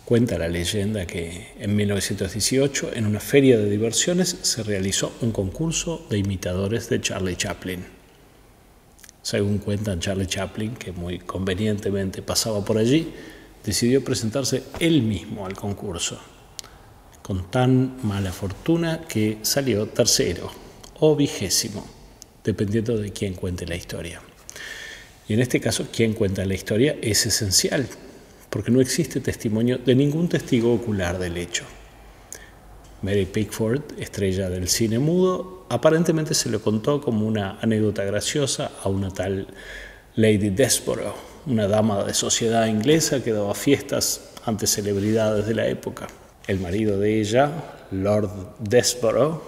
Cuenta la leyenda que en 1918, en una feria de diversiones, se realizó un concurso de imitadores de Charlie Chaplin. Según cuentan, Charlie Chaplin, que muy convenientemente pasaba por allí, decidió presentarse él mismo al concurso, con tan mala fortuna que salió tercero o 20º, dependiendo de quién cuente la historia. Y en este caso, quien cuenta la historia es esencial, porque no existe testimonio de ningún testigo ocular del hecho. Mary Pickford, estrella del cine mudo, aparentemente se lo contó como una anécdota graciosa a una tal Lady Desborough, una dama de sociedad inglesa que daba fiestas ante celebridades de la época. El marido de ella, Lord Desborough,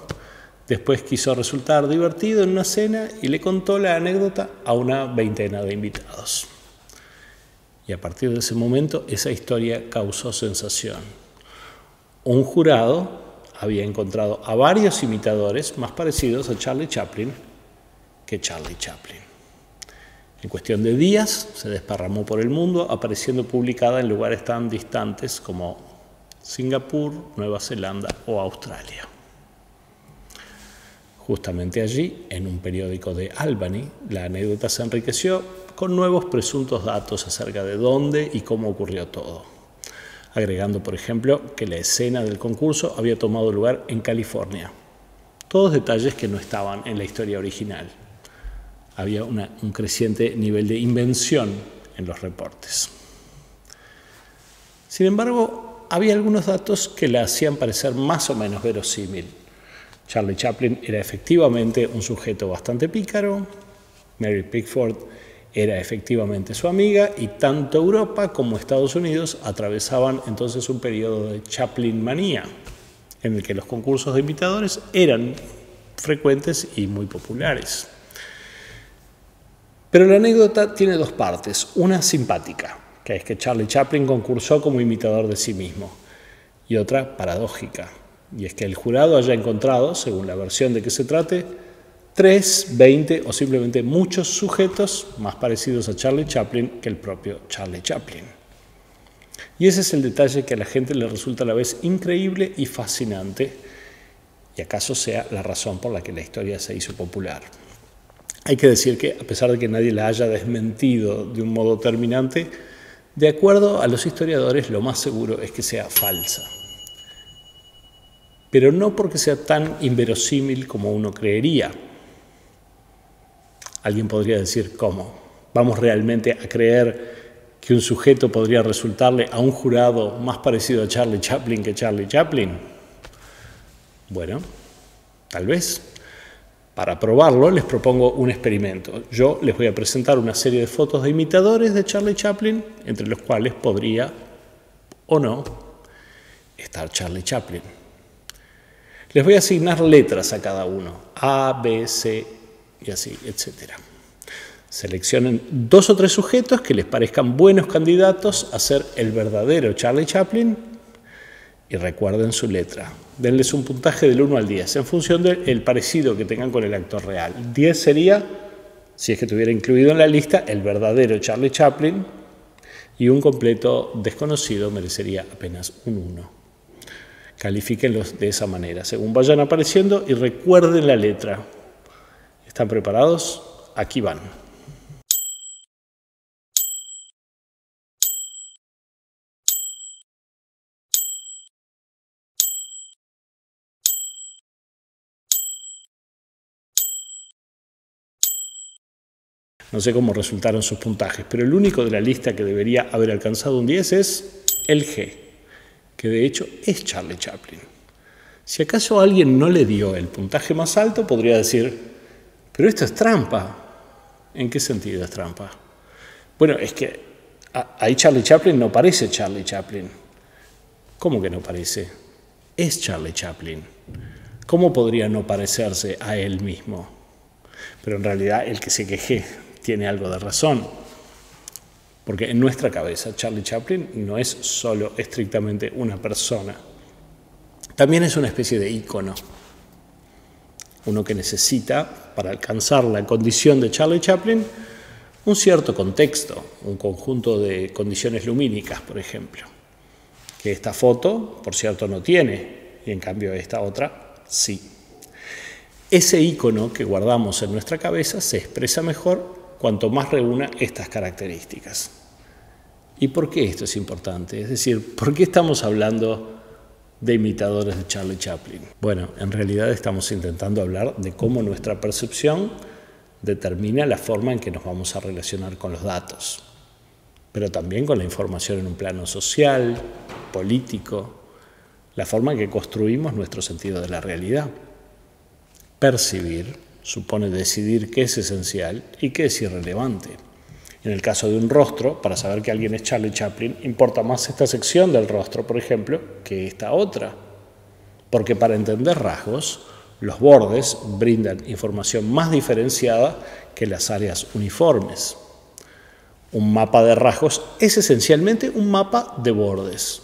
después quiso resultar divertido en una cena y le contó la anécdota a una veintena de invitados. Y a partir de ese momento, esa historia causó sensación. Un jurado había encontrado a varios imitadores más parecidos a Charlie Chaplin que Charlie Chaplin. En cuestión de días, se desparramó por el mundo, apareciendo publicada en lugares tan distantes como Singapur, Nueva Zelanda o Australia. Justamente allí, en un periódico de Albany, la anécdota se enriqueció con nuevos presuntos datos acerca de dónde y cómo ocurrió todo, agregando, por ejemplo, que la escena del concurso había tomado lugar en California. Todos detalles que no estaban en la historia original. Había un creciente nivel de invención en los reportes. Sin embargo, había algunos datos que la hacían parecer más o menos verosímil. Charlie Chaplin era efectivamente un sujeto bastante pícaro, Mary Pickford era efectivamente su amiga y tanto Europa como Estados Unidos atravesaban entonces un periodo de Chaplin manía, en el que los concursos de imitadores eran frecuentes y muy populares. Pero la anécdota tiene dos partes, una simpática, que es que Charlie Chaplin concursó como imitador de sí mismo, y otra paradójica, y es que el jurado haya encontrado, según la versión de que se trate, 3, 20 o simplemente muchos sujetos más parecidos a Charlie Chaplin que el propio Charlie Chaplin. Y ese es el detalle que a la gente le resulta a la vez increíble y fascinante, y acaso sea la razón por la que la historia se hizo popular. Hay que decir que, a pesar de que nadie la haya desmentido de un modo terminante, de acuerdo a los historiadores, lo más seguro es que sea falsa. Pero no porque sea tan inverosímil como uno creería. Alguien podría decir, ¿cómo? ¿Vamos realmente a creer que un sujeto podría resultarle a un jurado más parecido a Charlie Chaplin que Charlie Chaplin? Bueno, tal vez. Para probarlo, les propongo un experimento. Yo les voy a presentar una serie de fotos de imitadores de Charlie Chaplin, entre los cuales podría, o no, estar Charlie Chaplin. Les voy a asignar letras a cada uno, A, B, C y así, etc. Seleccionen 2 o 3 sujetos que les parezcan buenos candidatos a ser el verdadero Charlie Chaplin y recuerden su letra. Denles un puntaje del 1 al 10 en función del parecido que tengan con el actor real. 10 sería, si es que estuviera incluido en la lista, el verdadero Charlie Chaplin, y un completo desconocido merecería apenas un 1. Califíquenlos de esa manera, según vayan apareciendo, y recuerden la letra. ¿Están preparados? Aquí van. No sé cómo resultaron sus puntajes, pero el único de la lista que debería haber alcanzado un 10 es el G, que de hecho es Charlie Chaplin. Si acaso alguien no le dio el puntaje más alto, podría decir, pero esto es trampa. ¿En qué sentido es trampa? Bueno, es que Ahí Charlie Chaplin no parece Charlie Chaplin. ¿Cómo que no parece? Es Charlie Chaplin. ¿Cómo podría no parecerse a él mismo? Pero en realidad el que se queje tiene algo de razón. Porque en nuestra cabeza Charlie Chaplin no es solo estrictamente una persona. También es una especie de ícono. Uno que necesita, para alcanzar la condición de Charlie Chaplin, un cierto contexto, un conjunto de condiciones lumínicas, por ejemplo, que esta foto, por cierto, no tiene, y en cambio esta otra sí. Ese ícono que guardamos en nuestra cabeza se expresa mejor cuanto más reúna estas características. ¿Y por qué esto es importante? Es decir, ¿por qué estamos hablando de imitadores de Charlie Chaplin? Bueno, en realidad estamos intentando hablar de cómo nuestra percepción determina la forma en que nos vamos a relacionar con los datos, pero también con la información en un plano social, político, la forma en que construimos nuestro sentido de la realidad. Percibir supone decidir qué es esencial y qué es irrelevante. En el caso de un rostro, para saber que alguien es Charlie Chaplin, importa más esta sección del rostro, por ejemplo, que esta otra. Porque para entender rasgos, los bordes brindan información más diferenciada que las áreas uniformes. Un mapa de rasgos es esencialmente un mapa de bordes.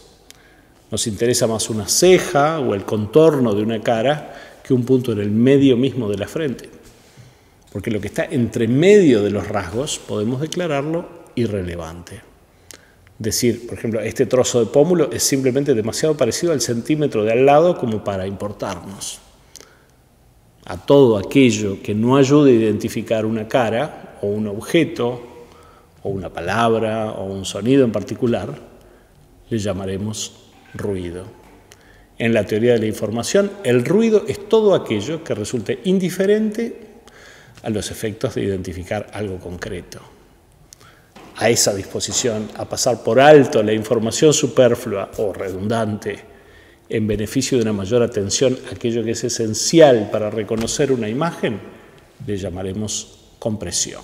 Nos interesa más una ceja o el contorno de una cara que un punto en el medio mismo de la frente. Porque lo que está entre medio de los rasgos podemos declararlo irrelevante. Decir, por ejemplo, este trozo de pómulo es simplemente demasiado parecido al centímetro de al lado como para importarnos. A todo aquello que no ayude a identificar una cara o un objeto o una palabra o un sonido en particular, le llamaremos ruido. En la teoría de la información, el ruido es todo aquello que resulte indiferente a los efectos de identificar algo concreto. A esa disposición a pasar por alto la información superflua o redundante en beneficio de una mayor atención a aquello que es esencial para reconocer una imagen, le llamaremos compresión.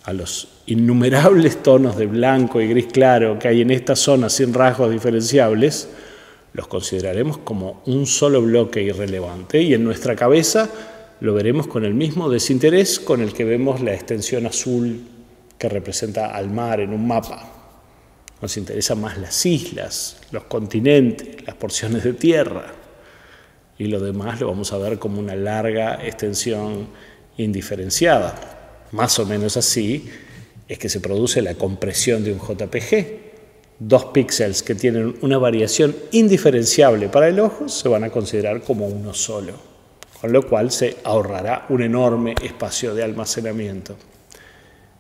A los innumerables tonos de blanco y gris claro que hay en esta zona sin rasgos diferenciables, los consideraremos como un solo bloque irrelevante y en nuestra cabeza lo veremos con el mismo desinterés con el que vemos la extensión azul que representa al mar en un mapa. Nos interesan más las islas, los continentes, las porciones de tierra. Y lo demás lo vamos a ver como una larga extensión indiferenciada. Más o menos así es que se produce la compresión de un JPG. 2 píxeles que tienen una variación indiferenciable para el ojo se van a considerar como uno solo, con lo cual se ahorrará un enorme espacio de almacenamiento.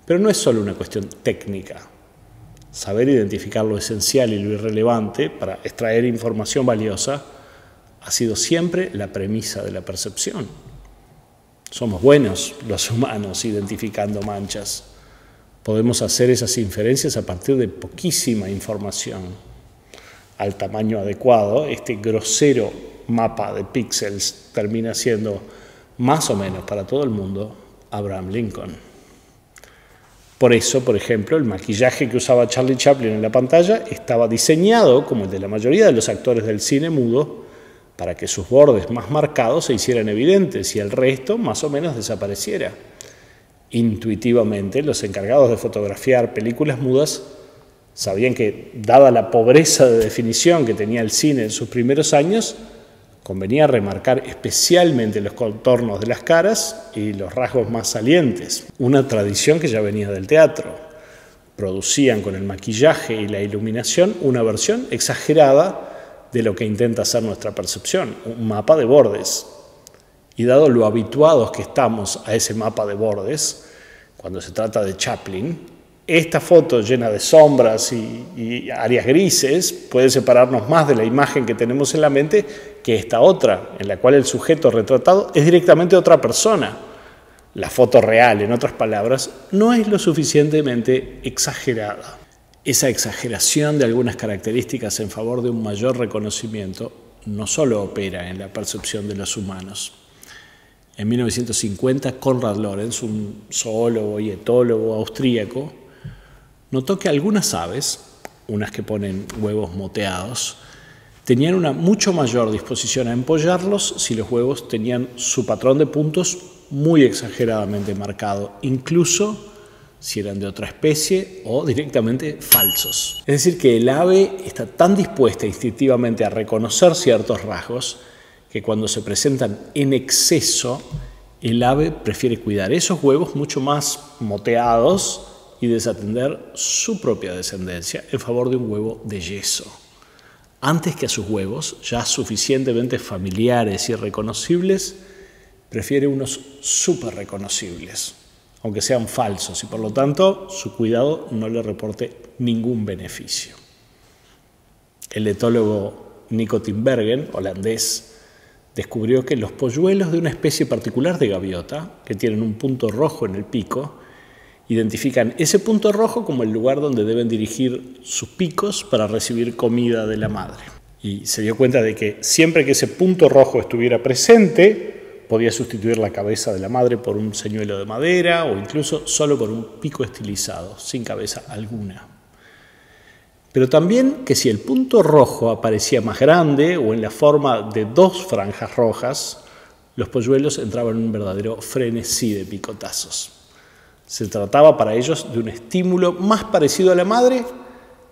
Pero no es solo una cuestión técnica. Saber identificar lo esencial y lo irrelevante para extraer información valiosa ha sido siempre la premisa de la percepción. Somos buenos los humanos identificando manchas. Podemos hacer esas inferencias a partir de poquísima información. Al tamaño adecuado, este grosero mapa de píxeles termina siendo, más o menos para todo el mundo, Abraham Lincoln. Por eso, por ejemplo, el maquillaje que usaba Charlie Chaplin en la pantalla estaba diseñado, como el de la mayoría de los actores del cine mudo, para que sus bordes más marcados se hicieran evidentes y el resto más o menos desapareciera. Intuitivamente, los encargados de fotografiar películas mudas sabían que, dada la pobreza de definición que tenía el cine en sus primeros años, convenía remarcar especialmente los contornos de las caras y los rasgos más salientes, una tradición que ya venía del teatro. Producían con el maquillaje y la iluminación una versión exagerada de lo que intenta ser nuestra percepción, un mapa de bordes. Y dado lo habituados que estamos a ese mapa de bordes, cuando se trata de Chaplin, esta foto llena de sombras y áreas grises puede separarnos más de la imagen que tenemos en la mente que esta otra, en la cual el sujeto retratado es directamente otra persona. La foto real, en otras palabras, no es lo suficientemente exagerada. Esa exageración de algunas características en favor de un mayor reconocimiento no solo opera en la percepción de los humanos. En 1950, Konrad Lorenz, un zoólogo y etólogo austríaco, notó que algunas aves, unas que ponen huevos moteados, tenían una mucho mayor disposición a empollarlos si los huevos tenían su patrón de puntos muy exageradamente marcado, incluso si eran de otra especie o directamente falsos. Es decir, que el ave está tan dispuesta instintivamente a reconocer ciertos rasgos que cuando se presentan en exceso, el ave prefiere cuidar esos huevos mucho más moteados y desatender su propia descendencia en favor de un huevo de yeso, antes que a sus huevos, ya suficientemente familiares y reconocibles, prefiere unos súper reconocibles, aunque sean falsos, y por lo tanto su cuidado no le reporte ningún beneficio. El etólogo Nico Tinbergen, holandés, descubrió que los polluelos de una especie particular de gaviota, que tienen un punto rojo en el pico, identifican ese punto rojo como el lugar donde deben dirigir sus picos para recibir comida de la madre. Y se dio cuenta de que siempre que ese punto rojo estuviera presente, podía sustituir la cabeza de la madre por un señuelo de madera o incluso solo por un pico estilizado, sin cabeza alguna. Pero también que si el punto rojo aparecía más grande o en la forma de dos franjas rojas, los polluelos entraban en un verdadero frenesí de picotazos. Se trataba para ellos de un estímulo más parecido a la madre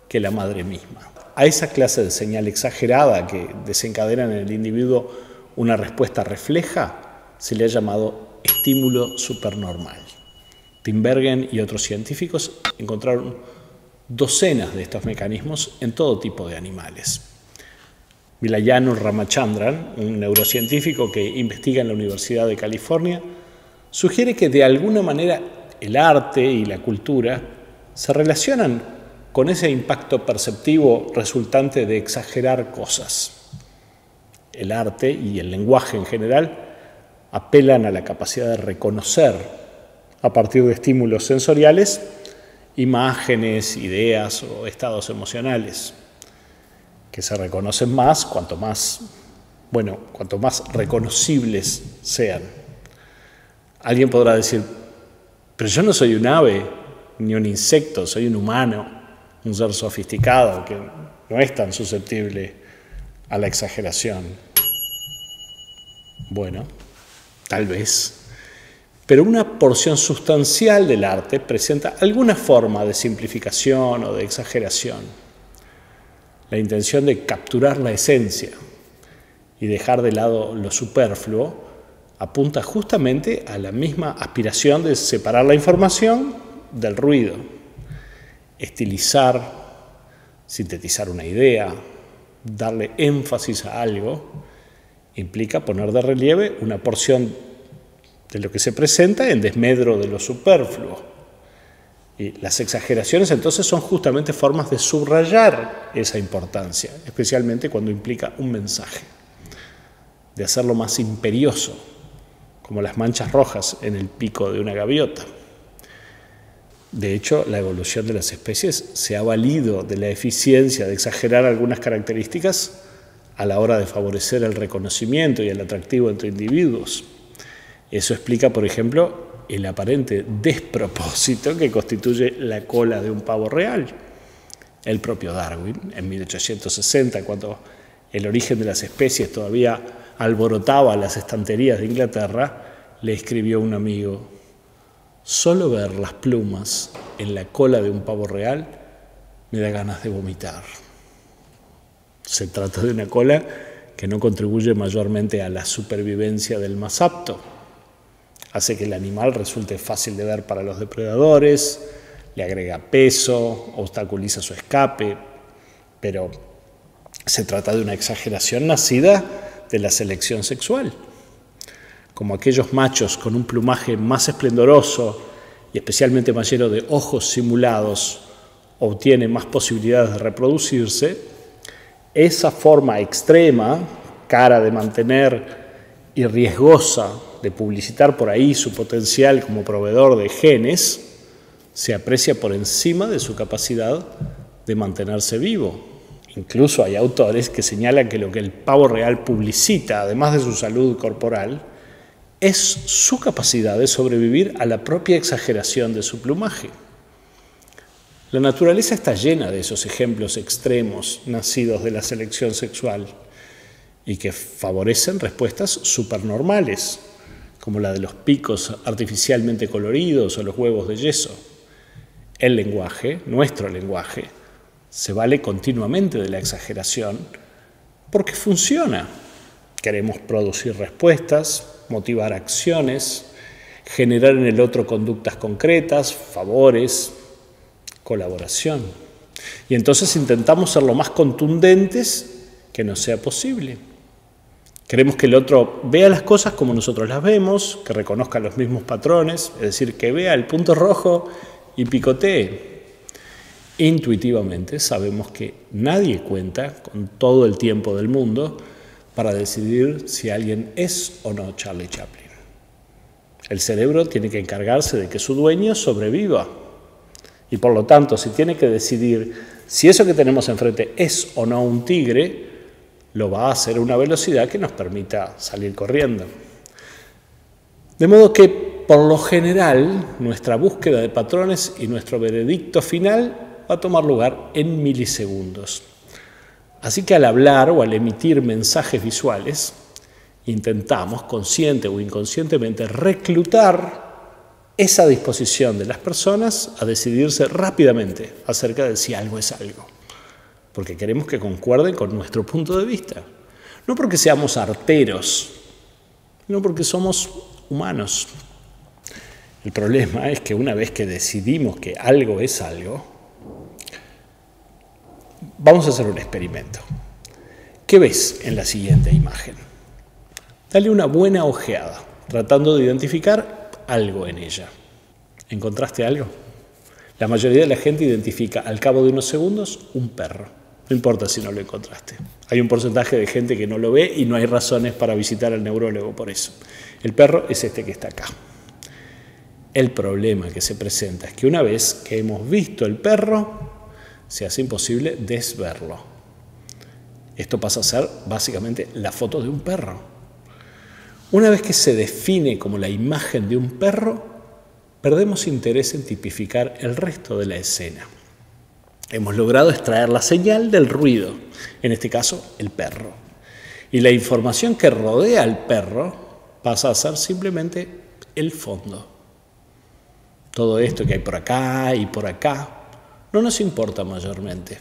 que la madre misma. A esa clase de señal exagerada que desencadena en el individuo una respuesta refleja se le ha llamado estímulo supernormal. Tinbergen y otros científicos encontraron docenas de estos mecanismos en todo tipo de animales. Vilayanu Ramachandran, un neurocientífico que investiga en la Universidad de California, sugiere que de alguna manera el arte y la cultura se relacionan con ese impacto perceptivo resultante de exagerar cosas. El arte y el lenguaje en general apelan a la capacidad de reconocer, a partir de estímulos sensoriales, imágenes, ideas o estados emocionales, que se reconocen más cuanto más reconocibles sean. Alguien podrá decir, pero yo no soy un ave ni un insecto, soy un humano, un ser sofisticado que no es tan susceptible a la exageración. Bueno, tal vez. Pero una porción sustancial del arte presenta alguna forma de simplificación o de exageración. La intención de capturar la esencia y dejar de lado lo superfluo apunta justamente a la misma aspiración de separar la información del ruido, estilizar, sintetizar una idea, darle énfasis a algo, implica poner de relieve una porción de lo que se presenta en desmedro de lo superfluo. Y las exageraciones entonces son justamente formas de subrayar esa importancia, especialmente cuando implica un mensaje, de hacerlo más imperioso, como las manchas rojas en el pico de una gaviota. De hecho, la evolución de las especies se ha valido de la eficiencia de exagerar algunas características a la hora de favorecer el reconocimiento y el atractivo entre individuos. Eso explica, por ejemplo, el aparente despropósito que constituye la cola de un pavo real. El propio Darwin, en 1860, cuando El origen de las especies todavía alborotaba las estanterías de Inglaterra, le escribió un amigo: solo ver las plumas en la cola de un pavo real me da ganas de vomitar. Se trata de una cola que no contribuye mayormente a la supervivencia del más apto. Hace que el animal resulte fácil de ver para los depredadores, le agrega peso, obstaculiza su escape, pero se trata de una exageración nacida de la selección sexual. Como aquellos machos con un plumaje más esplendoroso y especialmente más lleno de ojos simulados obtienen más posibilidades de reproducirse, esa forma extrema, cara de mantener y riesgosa de publicitar por ahí su potencial como proveedor de genes, se aprecia por encima de su capacidad de mantenerse vivo. Incluso hay autores que señalan que lo que el pavo real publicita, además de su salud corporal, es su capacidad de sobrevivir a la propia exageración de su plumaje. La naturaleza está llena de esos ejemplos extremos nacidos de la selección sexual y que favorecen respuestas supernormales, como la de los picos artificialmente coloridos o los huevos de yeso. El lenguaje, nuestro lenguaje, se vale continuamente de la exageración porque funciona. Queremos producir respuestas, motivar acciones, generar en el otro conductas concretas, favores, colaboración. Y entonces intentamos ser lo más contundentes que nos sea posible. Queremos que el otro vea las cosas como nosotros las vemos, que reconozca los mismos patrones, es decir, que vea el punto rojo y picotee. Intuitivamente sabemos que nadie cuenta con todo el tiempo del mundo para decidir si alguien es o no Charlie Chaplin. El cerebro tiene que encargarse de que su dueño sobreviva. Y por lo tanto, si tiene que decidir si eso que tenemos enfrente es o no un tigre, lo va a hacer a una velocidad que nos permita salir corriendo. De modo que, por lo general, nuestra búsqueda de patrones y nuestro veredicto final va a tomar lugar en milisegundos. Así que al hablar o al emitir mensajes visuales, intentamos, consciente o inconscientemente, reclutar esa disposición de las personas a decidirse rápidamente acerca de si algo es algo. Porque queremos que concuerden con nuestro punto de vista. No porque seamos arteros, sino porque somos humanos. El problema es que una vez que decidimos que algo es algo, vamos a hacer un experimento. ¿Qué ves en la siguiente imagen? Dale una buena ojeada, tratando de identificar algo en ella. ¿Encontraste algo? La mayoría de la gente identifica al cabo de unos segundos un perro. No importa si no lo encontraste. Hay un porcentaje de gente que no lo ve y no hay razones para visitar al neurólogo por eso. El perro es este que está acá. El problema que se presenta es que una vez que hemos visto el perro, se hace imposible desverlo. Esto pasa a ser básicamente la foto de un perro. Una vez que se define como la imagen de un perro, perdemos interés en tipificar el resto de la escena. Hemos logrado extraer la señal del ruido, en este caso el perro. Y la información que rodea al perro pasa a ser simplemente el fondo. Todo esto que hay por acá y por acá no nos importa mayormente.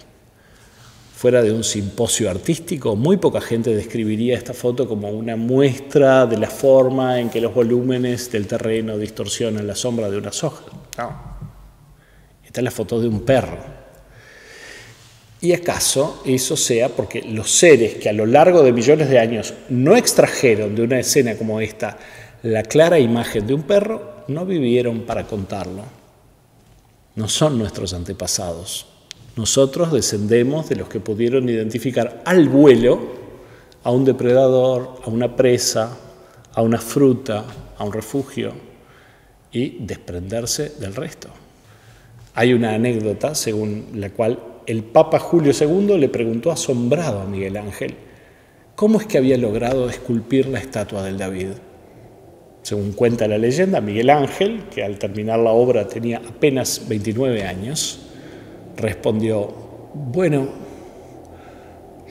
Fuera de un simposio artístico, muy poca gente describiría esta foto como una muestra de la forma en que los volúmenes del terreno distorsionan la sombra de unas hojas. No. Esta es la foto de un perro. ¿Y acaso eso sea porque los seres que a lo largo de millones de años no extrajeron de una escena como esta la clara imagen de un perro, no vivieron para contarlo? No son nuestros antepasados. Nosotros descendemos de los que pudieron identificar al vuelo a un depredador, a una presa, a una fruta, a un refugio y desprenderse del resto. Hay una anécdota según la cual el Papa Julio II le preguntó asombrado a Miguel Ángel cómo es que había logrado esculpir la estatua del David. Según cuenta la leyenda, Miguel Ángel, que al terminar la obra tenía apenas 29 años, respondió: bueno,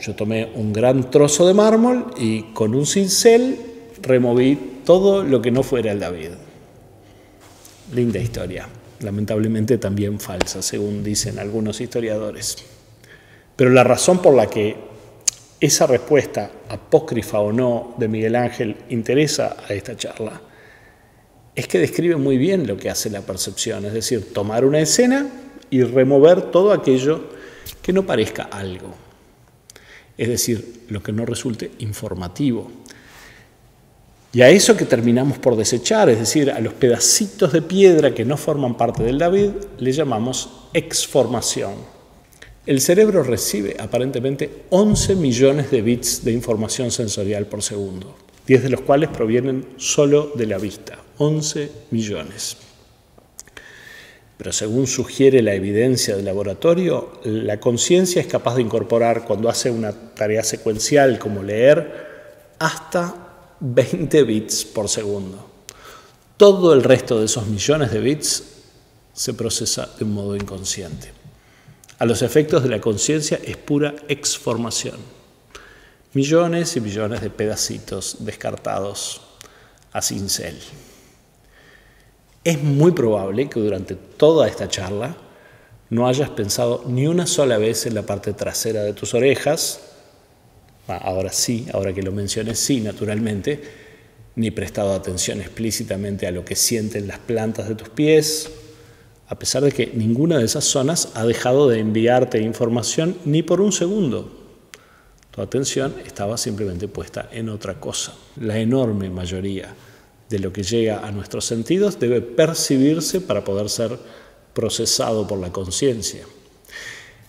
yo tomé un gran trozo de mármol y con un cincel removí todo lo que no fuera el David. Linda historia, lamentablemente también falsa, según dicen algunos historiadores. Pero la razón por la que esa respuesta, apócrifa o no, de Miguel Ángel interesa a esta charla es que describe muy bien lo que hace la percepción, es decir, tomar una escena y remover todo aquello que no parezca algo, es decir, lo que no resulte informativo. Y a eso que terminamos por desechar, es decir, a los pedacitos de piedra que no forman parte del David, le llamamos exformación. El cerebro recibe aparentemente 11 millones de bits de información sensorial por segundo, 10 de los cuales provienen solo de la vista, 11 millones. Pero según sugiere la evidencia del laboratorio, la conciencia es capaz de incorporar, cuando hace una tarea secuencial como leer, hasta 20 bits por segundo. Todo el resto de esos millones de bits se procesa de un modo inconsciente. a los efectos de la conciencia es pura exformación. Millones y millones de pedacitos descartados a cincel. Es muy probable que durante toda esta charla no hayas pensado ni una sola vez en la parte trasera de tus orejas. Ahora sí, ahora que lo mencioné, sí, naturalmente, ni prestado atención explícitamente a lo que sienten las plantas de tus pies, a pesar de que ninguna de esas zonas ha dejado de enviarte información ni por un segundo. Tu atención estaba simplemente puesta en otra cosa. La enorme mayoría de lo que llega a nuestros sentidos debe percibirse para poder ser procesado por la conciencia.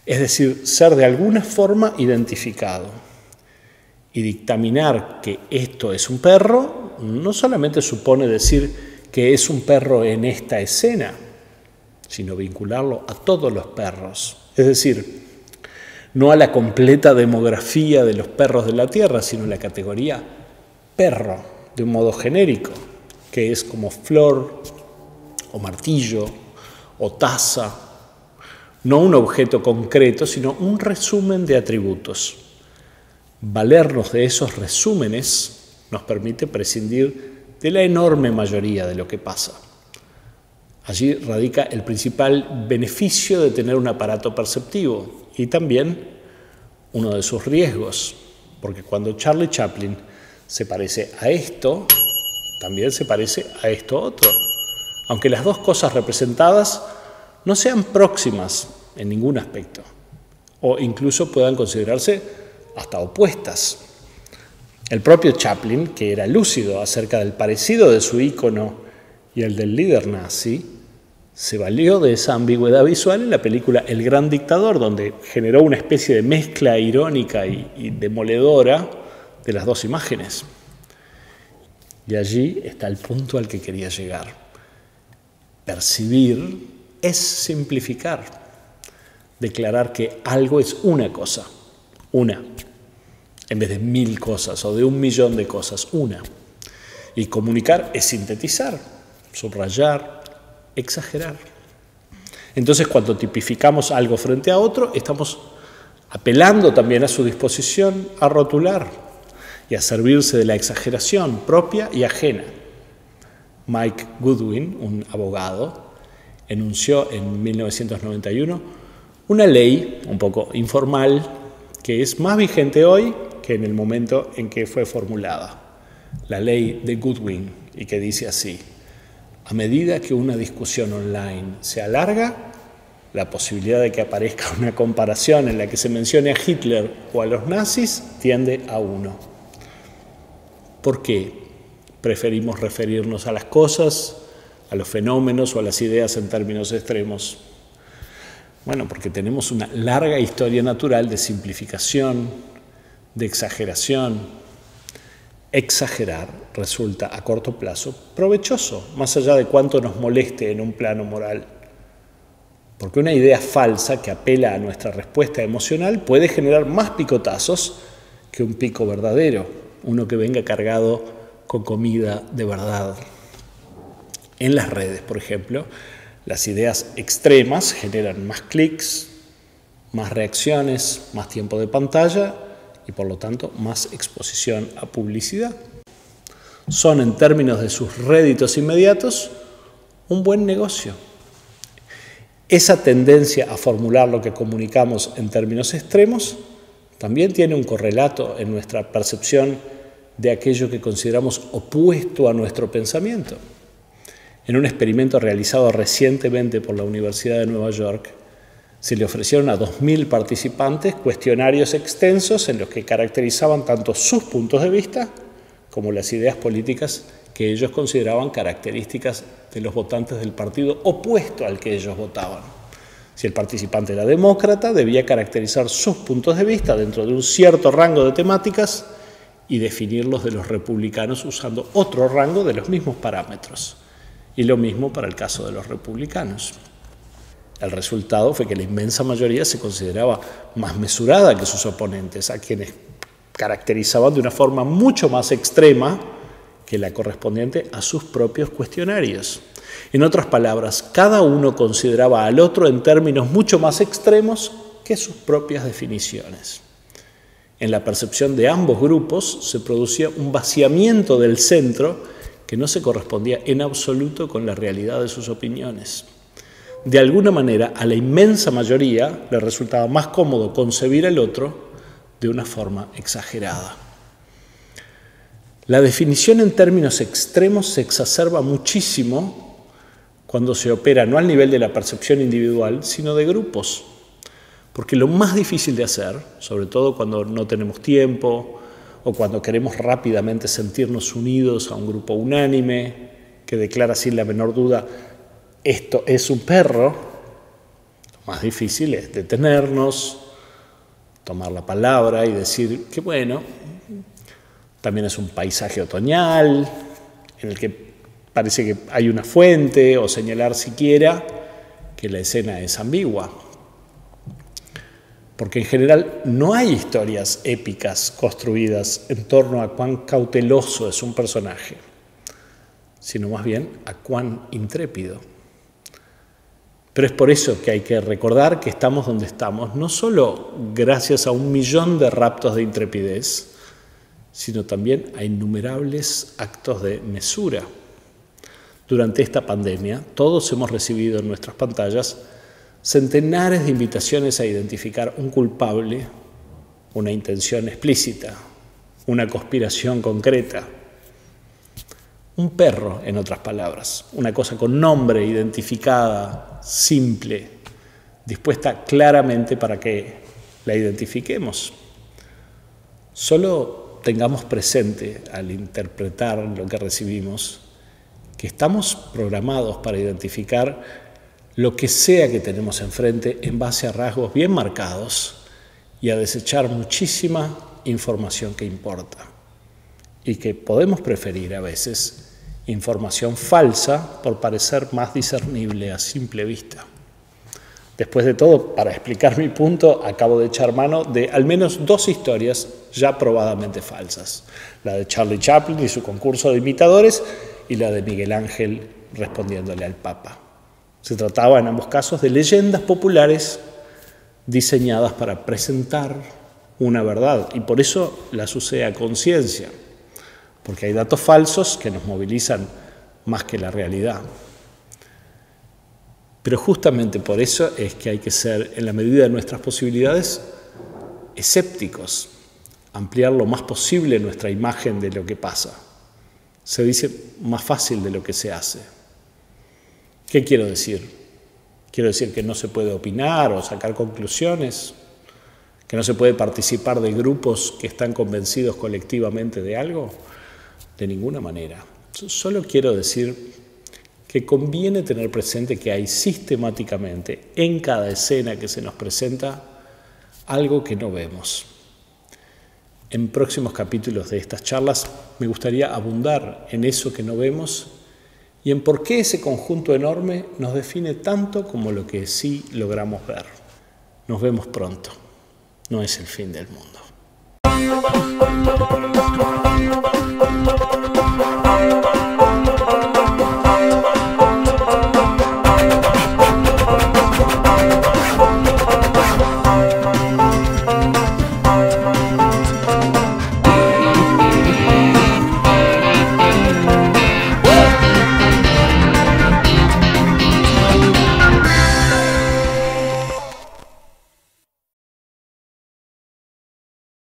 Es decir, ser de alguna forma identificado. Y dictaminar que esto es un perro no solamente supone decir que es un perro en esta escena, sino vincularlo a todos los perros. Es decir, no a la completa demografía de los perros de la Tierra, sino a la categoría perro, de un modo genérico, que es como flor o martillo o taza, no un objeto concreto, sino un resumen de atributos. Valernos de esos resúmenes nos permite prescindir de la enorme mayoría de lo que pasa. Allí radica el principal beneficio de tener un aparato perceptivo y también uno de sus riesgos, porque cuando Charlie Chaplin se parece a esto, también se parece a esto otro, aunque las dos cosas representadas no sean próximas en ningún aspecto, o incluso puedan considerarse hasta opuestas. El propio Chaplin, que era lúcido acerca del parecido de su ícono y el del líder nazi, se valió de esa ambigüedad visual en la película El Gran Dictador, donde generó una especie de mezcla irónica y demoledora de las dos imágenes. Y allí está el punto al que quería llegar. Percibir es simplificar, declarar que algo es una cosa, una, en vez de 1000 cosas o de 1.000.000 de cosas, una. Y comunicar es sintetizar, subrayar, exagerar. Entonces, cuando tipificamos algo frente a otro, estamos apelando también a su disposición a rotular y a servirse de la exageración propia y ajena. Mike Goodwin, un abogado, enunció en 1991 una ley un poco informal que es más vigente hoy que en el momento en que fue formulada. La ley de Goodwin, y que dice así: a medida que una discusión online se alarga, la posibilidad de que aparezca una comparación en la que se mencione a Hitler o a los nazis tiende a 1. ¿Por qué preferimos referirnos a las cosas, a los fenómenos o a las ideas en términos extremos? Bueno, porque tenemos una larga historia natural de simplificación, de exageración. Exagerar resulta a corto plazo provechoso, más allá de cuánto nos moleste en un plano moral. Porque una idea falsa que apela a nuestra respuesta emocional puede generar más picotazos que un pico verdadero, uno que venga cargado con comida de verdad. En las redes, por ejemplo, las ideas extremas generan más clics, más reacciones, más tiempo de pantalla y por lo tanto más exposición a publicidad. Son, en términos de sus réditos inmediatos, un buen negocio. Esa tendencia a formular lo que comunicamos en términos extremos también tiene un correlato en nuestra percepción de aquello que consideramos opuesto a nuestro pensamiento. En un experimento realizado recientemente por la Universidad de Nueva York, se le ofrecieron a 2.000 participantes cuestionarios extensos en los que caracterizaban tanto sus puntos de vista como las ideas políticas que ellos consideraban características de los votantes del partido opuesto al que ellos votaban. Si el participante era demócrata, debía caracterizar sus puntos de vista dentro de un cierto rango de temáticas y definirlos de los republicanos usando otro rango de los mismos parámetros. Y lo mismo para el caso de los republicanos. El resultado fue que la inmensa mayoría se consideraba más mesurada que sus oponentes, a quienes caracterizaban de una forma mucho más extrema que la correspondiente a sus propios cuestionarios. En otras palabras, cada uno consideraba al otro en términos mucho más extremos que sus propias definiciones. En la percepción de ambos grupos se producía un vaciamiento del centro que no se correspondía en absoluto con la realidad de sus opiniones. De alguna manera, a la inmensa mayoría le resultaba más cómodo concebir al otro de una forma exagerada. La definición en términos extremos se exacerba muchísimo cuando se opera no al nivel de la percepción individual, sino de grupos. Porque lo más difícil de hacer, sobre todo cuando no tenemos tiempo o cuando queremos rápidamente sentirnos unidos a un grupo unánime que declara sin la menor duda, esto es un perro, lo más difícil es detenernos, tomar la palabra y decir que bueno, también es un paisaje otoñal en el que parece que hay una fuente, o señalar siquiera que la escena es ambigua. Porque en general no hay historias épicas construidas en torno a cuán cauteloso es un personaje, sino más bien a cuán intrépido. Pero es por eso que hay que recordar que estamos donde estamos, no solo gracias a 1.000.000 de raptos de intrepidez, sino también a innumerables actos de mesura. Durante esta pandemia, todos hemos recibido en nuestras pantallas centenares de invitaciones a identificar un culpable, una intención explícita, una conspiración concreta. Un perro, en otras palabras, una cosa con nombre, identificada, simple, dispuesta claramente para que la identifiquemos. Solo tengamos presente, al interpretar lo que recibimos, que estamos programados para identificar lo que sea que tenemos enfrente en base a rasgos bien marcados y a desechar muchísima información que importa y que podemos preferir a veces información falsa por parecer más discernible a simple vista. Después de todo, para explicar mi punto, acabo de echar mano de al menos 2 historias ya probadamente falsas. La de Charlie Chaplin y su concurso de imitadores y la de Miguel Ángel respondiéndole al Papa. Se trataba en ambos casos de leyendas populares diseñadas para presentar una verdad, y por eso las usé a conciencia, porque hay datos falsos que nos movilizan más que la realidad. Pero justamente por eso es que hay que ser, en la medida de nuestras posibilidades, escépticos, ampliar lo más posible nuestra imagen de lo que pasa. Se dice más fácil de lo que se hace. ¿Qué quiero decir? Quiero decir que no se puede opinar o sacar conclusiones, que no se puede participar de grupos que están convencidos colectivamente de algo. De ninguna manera. Solo quiero decir que conviene tener presente que hay sistemáticamente en cada escena que se nos presenta algo que no vemos. En próximos capítulos de estas charlas me gustaría abundar en eso que no vemos y en por qué ese conjunto enorme nos define tanto como lo que sí logramos ver. Nos vemos pronto. No es el fin del mundo.